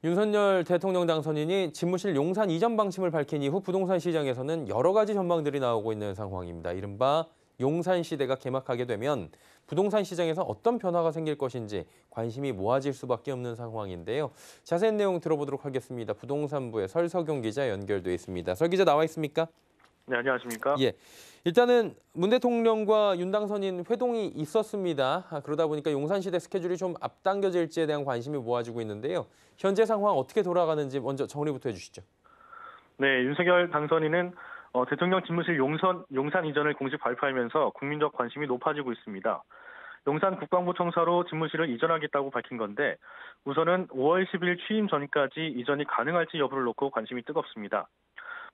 윤석열 대통령 당선인이 집무실 용산 이전 방침을 밝힌 이후 부동산 시장에서는 여러 가지 전망들이 나오고 있는 상황입니다. 이른바 용산 시대가 개막하게 되면 부동산 시장에서 어떤 변화가 생길 것인지 관심이 모아질 수밖에 없는 상황인데요. 자세한 내용 들어보도록 하겠습니다. 부동산부의 설석용 기자 연결돼 있습니다. 설 기자 나와 있습니까? 네, 안녕하십니까? 예. 일단은 문 대통령과 윤 당선인 회동이 있었습니다. 그러다 보니까 용산시대 스케줄이 좀 앞당겨질지에 대한 관심이 모아지고 있는데요. 현재 상황 어떻게 돌아가는지 먼저 정리부터 해주시죠. 네, 윤석열 당선인은 대통령 집무실 용산 이전을 공식 발표하면서 국민적 관심이 높아지고 있습니다. 용산 국방부 청사로 집무실을 이전하겠다고 밝힌 건데 우선은 5월 10일 취임 전까지 이전이 가능할지 여부를 놓고 관심이 뜨겁습니다.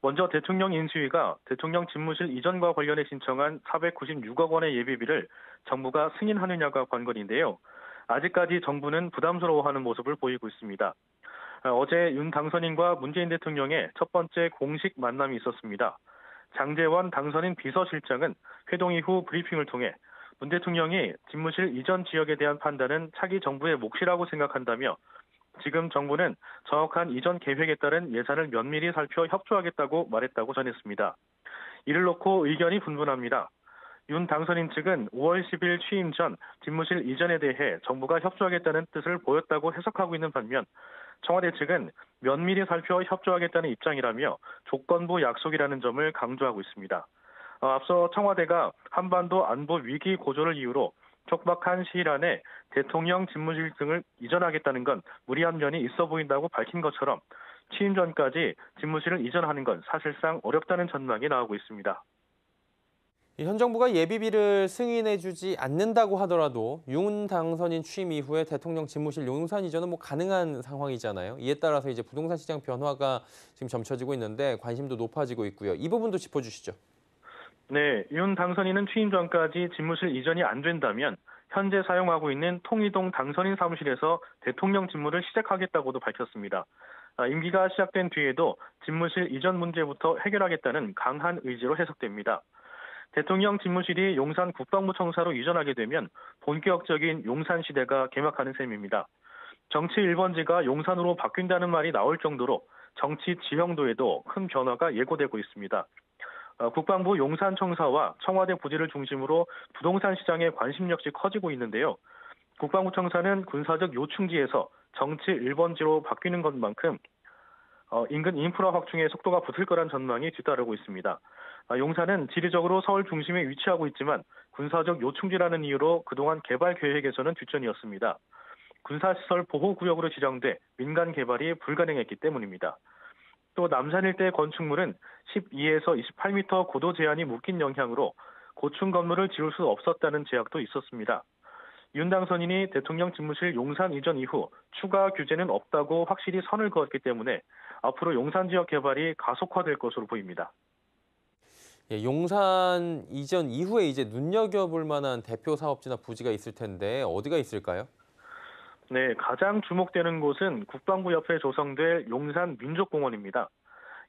먼저 대통령 인수위가 대통령 집무실 이전과 관련해 신청한 496억 원의 예비비를 정부가 승인하느냐가 관건인데요. 아직까지 정부는 부담스러워하는 모습을 보이고 있습니다. 어제 윤 당선인과 문재인 대통령의 첫 번째 공식 만남이 있었습니다. 장제원 당선인 비서실장은 회동 이후 브리핑을 통해 문 대통령이 집무실 이전 지역에 대한 판단은 차기 정부의 몫이라고 생각한다며 지금 정부는 정확한 이전 계획에 따른 예산을 면밀히 살펴 협조하겠다고 말했다고 전했습니다. 이를 놓고 의견이 분분합니다. 윤 당선인 측은 5월 10일 취임 전 집무실 이전에 대해 정부가 협조하겠다는 뜻을 보였다고 해석하고 있는 반면 청와대 측은 면밀히 살펴 협조하겠다는 입장이라며 조건부 약속이라는 점을 강조하고 있습니다. 앞서 청와대가 한반도 안보 위기 고조를 이유로 촉박한 시일 안에 대통령 집무실 등을 이전하겠다는 건 무리한 면이 있어 보인다고 밝힌 것처럼 취임 전까지 집무실을 이전하는 건 사실상 어렵다는 전망이 나오고 있습니다. 현 정부가 예비비를 승인해주지 않는다고 하더라도 윤 당선인 취임 이후에 대통령 집무실 용산 이전은 가능한 상황이잖아요. 이에 따라서 이제 부동산 시장 변화가 지금 점쳐지고 있는데 관심도 높아지고 있고요. 이 부분도 짚어주시죠. 네, 윤 당선인은 취임 전까지 집무실 이전이 안 된다면 현재 사용하고 있는 통이동 당선인 사무실에서 대통령 집무를 시작하겠다고도 밝혔습니다. 임기가 시작된 뒤에도 집무실 이전 문제부터 해결하겠다는 강한 의지로 해석됩니다. 대통령 집무실이 용산 국방부 청사로 이전하게 되면 본격적인 용산 시대가 개막하는 셈입니다. 정치 1번지가 용산으로 바뀐다는 말이 나올 정도로 정치 지형도에도 큰 변화가 예고되고 있습니다. 국방부 용산청사와 청와대 부지를 중심으로 부동산 시장의 관심 역시 커지고 있는데요. 국방부 청사는 군사적 요충지에서 정치 1번지로 바뀌는 것만큼 인근 인프라 확충에 속도가 붙을 거란 전망이 뒤따르고 있습니다. 용산은 지리적으로 서울 중심에 위치하고 있지만 군사적 요충지라는 이유로 그동안 개발 계획에서는 뒷전이었습니다. 군사시설 보호구역으로 지정돼 민간 개발이 불가능했기 때문입니다. 또 남산 일대 건축물은 12에서 28m 고도 제한이 묶인 영향으로 고층 건물을 지을 수 없었다는 제약도 있었습니다. 윤 당선인이 대통령 집무실 용산 이전 이후 추가 규제는 없다고 확실히 선을 그었기 때문에 앞으로 용산 지역 개발이 가속화될 것으로 보입니다. 예, 용산 이전 이후에 이제 눈여겨볼 만한 대표 사업지나 부지가 있을 텐데 어디가 있을까요? 네, 가장 주목되는 곳은 국방부 옆에 조성될 용산 민족공원입니다.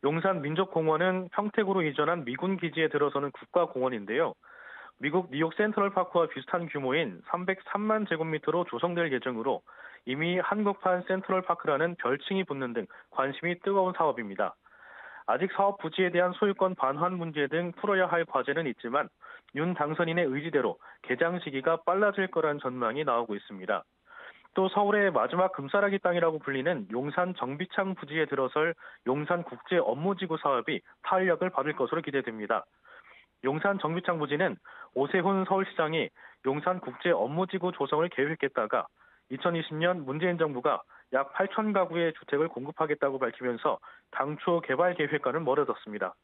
용산 민족공원은 평택으로 이전한 미군 기지에 들어서는 국가공원인데요. 미국 뉴욕 센트럴파크와 비슷한 규모인 303만 제곱미터로 조성될 예정으로 이미 한국판 센트럴파크라는 별칭이 붙는 등 관심이 뜨거운 사업입니다. 아직 사업 부지에 대한 소유권 반환 문제 등 풀어야 할 과제는 있지만 윤 당선인의 의지대로 개장 시기가 빨라질 거란 전망이 나오고 있습니다. 또 서울의 마지막 금싸라기 땅이라고 불리는 용산 정비창 부지에 들어설 용산 국제 업무지구 사업이 탄력을 받을 것으로 기대됩니다. 용산 정비창 부지는 오세훈 서울시장이 용산 국제 업무지구 조성을 계획했다가 2020년 문재인 정부가 약 8천 가구의 주택을 공급하겠다고 밝히면서 당초 개발 계획과는 멀어졌습니다.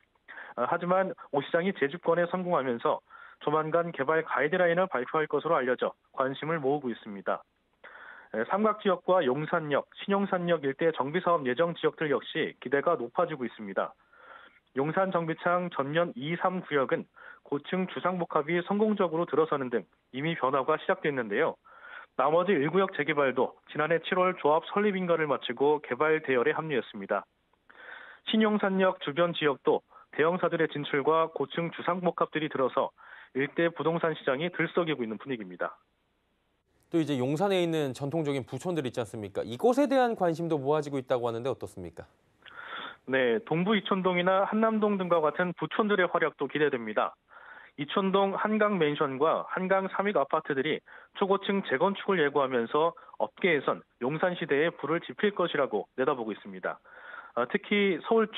하지만 오 시장이 재집권에 성공하면서 조만간 개발 가이드라인을 발표할 것으로 알려져 관심을 모으고 있습니다. 삼각지역과 용산역, 신용산역 일대 정비사업 예정 지역들 역시 기대가 높아지고 있습니다. 용산 정비창 전면 2, 3 구역은 고층 주상복합이 성공적으로 들어서는 등 이미 변화가 시작됐는데요. 나머지 1구역 재개발도 지난해 7월 조합 설립 인가를 마치고 개발 대열에 합류했습니다. 신용산역 주변 지역도 대형사들의 진출과 고층 주상복합들이 들어서 일대 부동산 시장이 들썩이고 있는 분위기입니다. 또 이제 용산에 있는 전통적인 부촌들 있지 않습니까? 이곳에 대한 관심도 모아지고 있다고 하는데 어떻습니까? 네, 동부 이촌동이나 한남동 등과 같은 부촌들의 활약도 기대됩니다. 이촌동 한강 맨션과 한강 삼익 아파트들이 초고층 재건축을 예고하면서 업계에선 용산시대에 불을 지필 것이라고 내다보고 있습니다. 특히 서울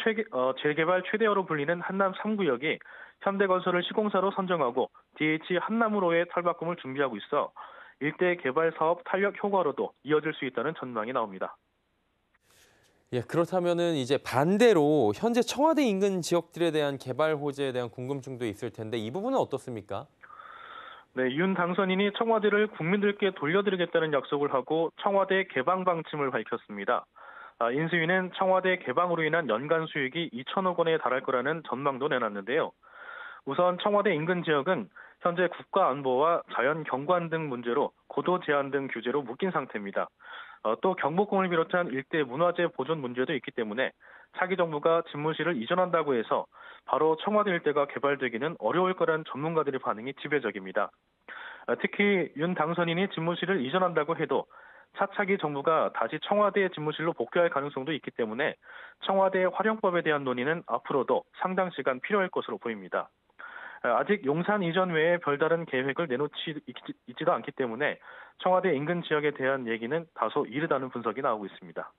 재개발 최대어로 불리는 한남 3구역이 현대건설을 시공사로 선정하고 DH 한남으로의 탈바꿈을 준비하고 있어 일대 개발 사업 탄력 효과로도 이어질 수 있다는 전망이 나옵니다. 예, 그렇다면은 이제 반대로 현재 청와대 인근 지역들에 대한 개발 호재에 대한 궁금증도 있을 텐데 이 부분은 어떻습니까? 네, 윤 당선인이 청와대를 국민들께 돌려드리겠다는 약속을 하고 청와대 개방 방침을 밝혔습니다. 인수위는 청와대 개방으로 인한 연간 수익이 2천억 원에 달할 거라는 전망도 내놨는데요. 우선 청와대 인근 지역은 현재 국가 안보와 자연 경관 등 문제로 고도 제한 등 규제로 묶인 상태입니다. 또 경복궁을 비롯한 일대 문화재 보존 문제도 있기 때문에 차기 정부가 집무실을 이전한다고 해서 바로 청와대 일대가 개발되기는 어려울 거란 전문가들의 반응이 지배적입니다. 특히 윤 당선인이 집무실을 이전한다고 해도 차차기 정부가 다시 청와대 집무실로 복귀할 가능성도 있기 때문에 청와대 활용법에 대한 논의는 앞으로도 상당 시간 필요할 것으로 보입니다. 아직 용산 이전 외에 별다른 계획을 내놓지 있지도 않기 때문에 청와대 인근 지역에 대한 얘기는 다소 이르다는 분석이 나오고 있습니다.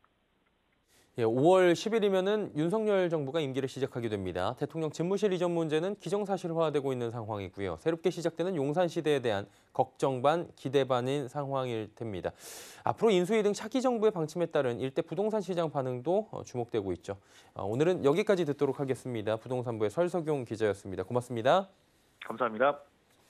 예, 5월 10일이면은 윤석열 정부가 임기를 시작하게 됩니다. 대통령 집무실 이전 문제는 기정사실화되고 있는 상황이고요. 새롭게 시작되는 용산 시대에 대한 걱정 반, 기대 반인 상황일 텐니다. 앞으로 인수위 등 차기 정부의 방침에 따른 일대 부동산 시장 반응도 주목되고 있죠. 오늘은 여기까지 듣도록 하겠습니다. 부동산부의 설석용 기자였습니다. 고맙습니다. 감사합니다.